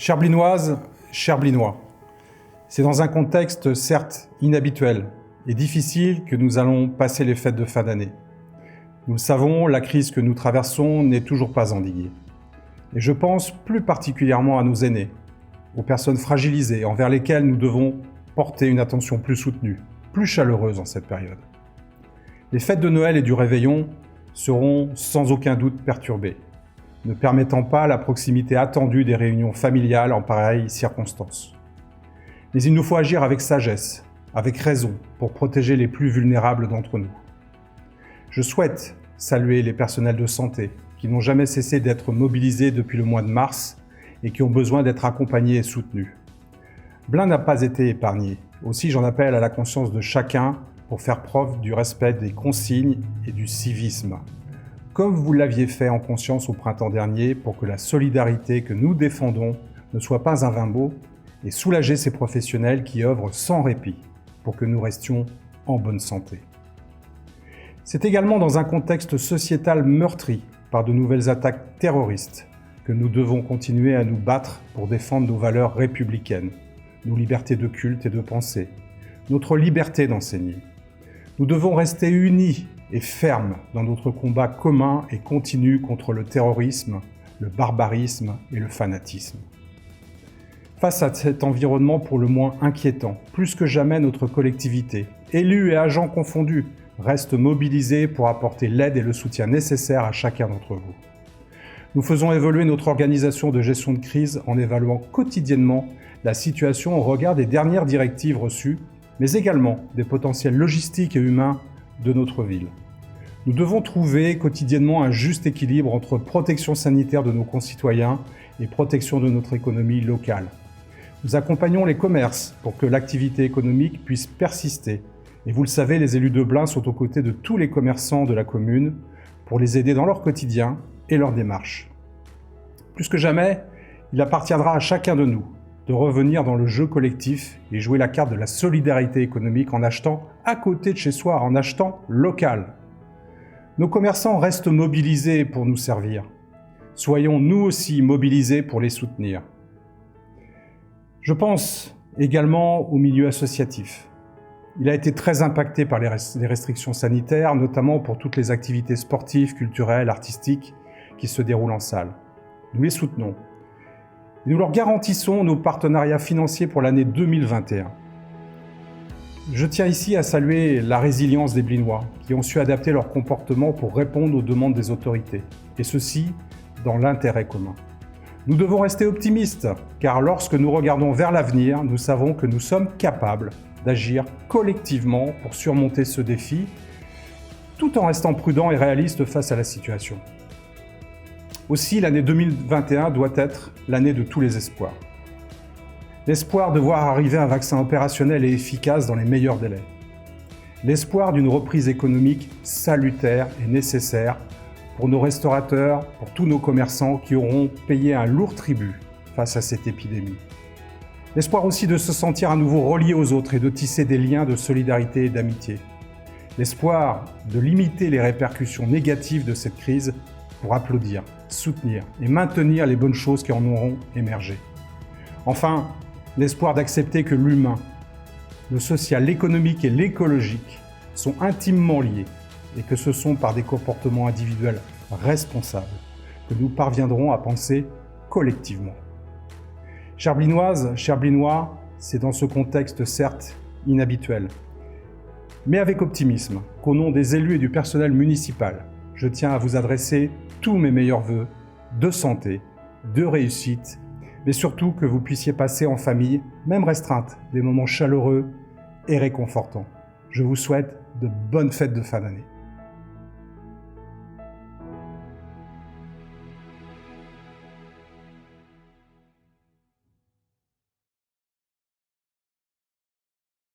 Chères Blinoises, chers Blinois, c'est dans un contexte certes inhabituel et difficile que nous allons passer les fêtes de fin d'année. Nous le savons, la crise que nous traversons n'est toujours pas endiguée. Et je pense plus particulièrement à nos aînés, aux personnes fragilisées envers lesquelles nous devons porter une attention plus soutenue, plus chaleureuse en cette période. Les fêtes de Noël et du Réveillon seront sans aucun doute perturbées, ne permettant pas la proximité attendue des réunions familiales en pareilles circonstances. Mais il nous faut agir avec sagesse, avec raison, pour protéger les plus vulnérables d'entre nous. Je souhaite saluer les personnels de santé qui n'ont jamais cessé d'être mobilisés depuis le mois de mars et qui ont besoin d'être accompagnés et soutenus. Blin n'a pas été épargné. Aussi, j'en appelle à la conscience de chacun pour faire preuve du respect des consignes et du civisme, comme vous l'aviez fait en conscience au printemps dernier pour que la solidarité que nous défendons ne soit pas un vain mot et soulager ces professionnels qui œuvrent sans répit pour que nous restions en bonne santé. C'est également dans un contexte sociétal meurtri par de nouvelles attaques terroristes que nous devons continuer à nous battre pour défendre nos valeurs républicaines, nos libertés de culte et de pensée, notre liberté d'enseigner. Nous devons rester unis et fermes dans notre combat commun et continu contre le terrorisme, le barbarisme et le fanatisme. Face à cet environnement pour le moins inquiétant, plus que jamais notre collectivité, élus et agents confondus, reste mobilisée pour apporter l'aide et le soutien nécessaires à chacun d'entre vous. Nous faisons évoluer notre organisation de gestion de crise en évaluant quotidiennement la situation au regard des dernières directives reçues, mais également des potentiels logistiques et humains de notre ville. Nous devons trouver quotidiennement un juste équilibre entre protection sanitaire de nos concitoyens et protection de notre économie locale. Nous accompagnons les commerces pour que l'activité économique puisse persister. Et vous le savez, les élus de Blin sont aux côtés de tous les commerçants de la commune pour les aider dans leur quotidien et leur démarche. Plus que jamais, il appartiendra à chacun de nous de revenir dans le jeu collectif et jouer la carte de la solidarité économique en achetant à côté de chez soi, en achetant local. Nos commerçants restent mobilisés pour nous servir. Soyons nous aussi mobilisés pour les soutenir. Je pense également au milieu associatif. Il a été très impacté par les restrictions sanitaires, notamment pour toutes les activités sportives, culturelles, artistiques qui se déroulent en salle. Nous les soutenons. Et nous leur garantissons nos partenariats financiers pour l'année 2021. Je tiens ici à saluer la résilience des Blinois qui ont su adapter leur comportement pour répondre aux demandes des autorités, et ceci dans l'intérêt commun. Nous devons rester optimistes, car lorsque nous regardons vers l'avenir, nous savons que nous sommes capables d'agir collectivement pour surmonter ce défi, tout en restant prudents et réalistes face à la situation. Aussi, l'année 2021 doit être l'année de tous les espoirs. L'espoir de voir arriver un vaccin opérationnel et efficace dans les meilleurs délais. L'espoir d'une reprise économique salutaire et nécessaire pour nos restaurateurs, pour tous nos commerçants qui auront payé un lourd tribut face à cette épidémie. L'espoir aussi de se sentir à nouveau reliés aux autres et de tisser des liens de solidarité et d'amitié. L'espoir de limiter les répercussions négatives de cette crise pour applaudir, soutenir et maintenir les bonnes choses qui en auront émergé. Enfin, l'espoir d'accepter que l'humain, le social, l'économique et l'écologique sont intimement liés et que ce sont par des comportements individuels responsables que nous parviendrons à penser collectivement. Chères Blinoises, chers Blinois, c'est dans ce contexte certes inhabituel, mais avec optimisme, qu'au nom des élus et du personnel municipal, je tiens à vous adresser tous mes meilleurs vœux de santé, de réussite, mais surtout que vous puissiez passer en famille, même restreinte, des moments chaleureux et réconfortants. Je vous souhaite de bonnes fêtes de fin d'année.